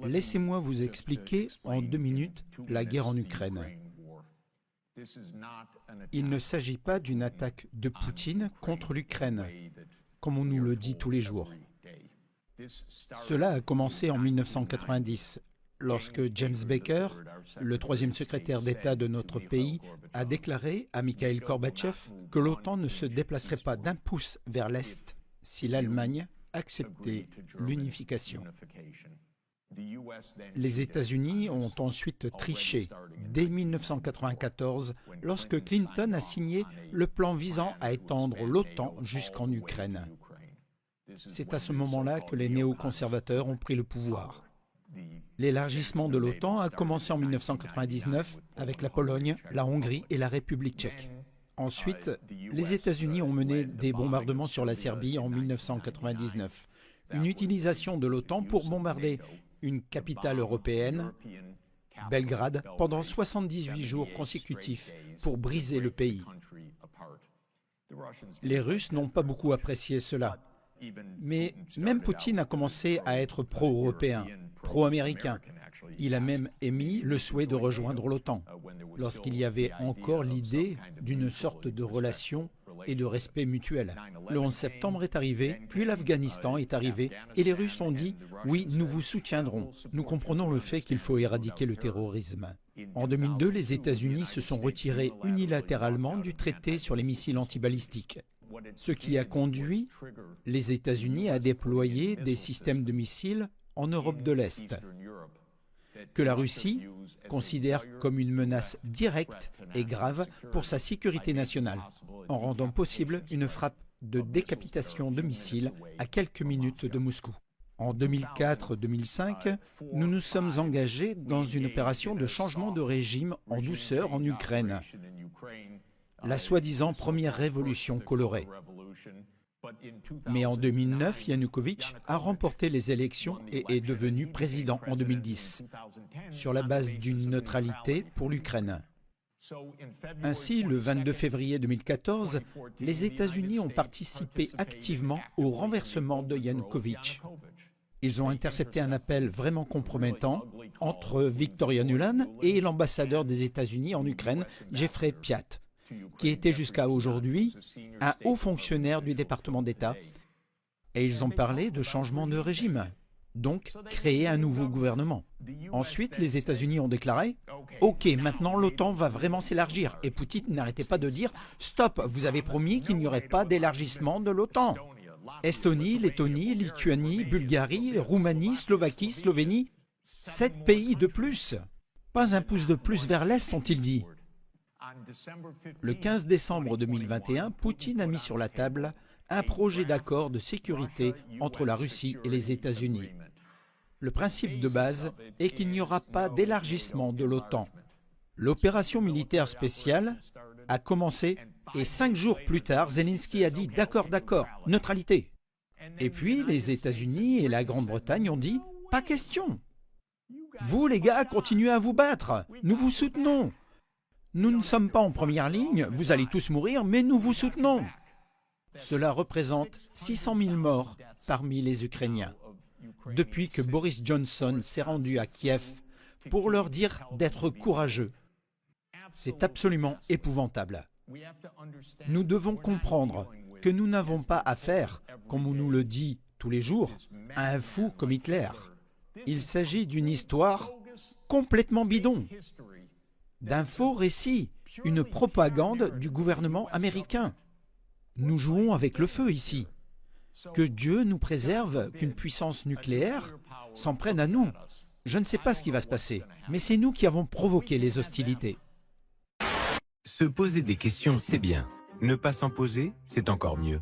Laissez-moi vous expliquer en 2 minutes la guerre en Ukraine. Il ne s'agit pas d'une attaque de Poutine contre l'Ukraine, comme on nous le dit tous les jours. Cela a commencé en 1990, lorsque James Baker, le 3e secrétaire d'État de notre pays, a déclaré à Mikhail Gorbatchev que l'OTAN ne se déplacerait pas d'1 pouce vers l'Est si l'Allemagne acceptait l'unification. Les États-Unis ont ensuite triché dès 1994 lorsque Clinton a signé le plan visant à étendre l'OTAN jusqu'en Ukraine. C'est à ce moment-là que les néoconservateurs ont pris le pouvoir. L'élargissement de l'OTAN a commencé en 1999 avec la Pologne, la Hongrie et la République tchèque. Ensuite, les États-Unis ont mené des bombardements sur la Serbie en 1999. Une utilisation de l'OTAN pour bombarder une capitale européenne, Belgrade, pendant 78 jours consécutifs pour briser le pays. Les Russes n'ont pas beaucoup apprécié cela. Mais même Poutine a commencé à être pro-européen, pro-américain. Il a même émis le souhait de rejoindre l'OTAN, lorsqu'il y avait encore l'idée d'une sorte de relation et de respect mutuel. Le 11 septembre est arrivé, puis l'Afghanistan est arrivé, et les Russes ont dit « Oui, nous vous soutiendrons. Nous comprenons le fait qu'il faut éradiquer le terrorisme. » En 2002, les États-Unis se sont retirés unilatéralement du traité sur les missiles antibalistiques, ce qui a conduit les États-Unis à déployer des systèmes de missiles en Europe de l'Est, que la Russie considère comme une menace directe et grave pour sa sécurité nationale, en rendant possible une frappe de décapitation de missiles à quelques minutes de Moscou. En 2004-2005, nous nous sommes engagés dans une opération de changement de régime en douceur en Ukraine, la soi-disant première révolution colorée. Mais en 2009, Yanukovych a remporté les élections et est devenu président en 2010, sur la base d'une neutralité pour l'Ukraine. Ainsi, le 22 février 2014, les États-Unis ont participé activement au renversement de Yanukovych. Ils ont intercepté un appel vraiment compromettant entre Victoria Nuland et l'ambassadeur des États-Unis en Ukraine, Jeffrey Piat, qui était jusqu'à aujourd'hui un haut fonctionnaire du département d'État. Et ils ont parlé de changement de régime, donc créer un nouveau gouvernement. Ensuite, les États-Unis ont déclaré « Ok, maintenant l'OTAN va vraiment s'élargir ». Et Poutine n'arrêtait pas de dire « Stop, vous avez promis qu'il n'y aurait pas d'élargissement de l'OTAN ». Estonie, Lettonie, Lituanie, Bulgarie, Roumanie, Slovaquie, Slovénie, 7 pays de plus. Pas un pouce de plus vers l'Est, ont-ils dit. Le 15 décembre 2021, Poutine a mis sur la table un projet d'accord de sécurité entre la Russie et les États-Unis. Le principe de base est qu'il n'y aura pas d'élargissement de l'OTAN. L'opération militaire spéciale a commencé et 5 jours plus tard, Zelensky a dit « D'accord, d'accord, neutralité ». Et puis les États-Unis et la Grande-Bretagne ont dit « Pas question. Vous les gars, continuez à vous battre, nous vous soutenons. Nous ne sommes pas en première ligne, vous allez tous mourir, mais nous vous soutenons. » Cela représente 600 000 morts parmi les Ukrainiens, depuis que Boris Johnson s'est rendu à Kiev pour leur dire d'être courageux. C'est absolument épouvantable. Nous devons comprendre que nous n'avons pas affaire, comme on nous le dit tous les jours, à un fou comme Hitler. Il s'agit d'une histoire complètement bidon, d'un faux récit, une propagande du gouvernement américain. Nous jouons avec le feu ici. Que Dieu nous préserve qu'une puissance nucléaire s'en prenne à nous. Je ne sais pas ce qui va se passer, mais c'est nous qui avons provoqué les hostilités. Se poser des questions, c'est bien. Ne pas s'en poser, c'est encore mieux.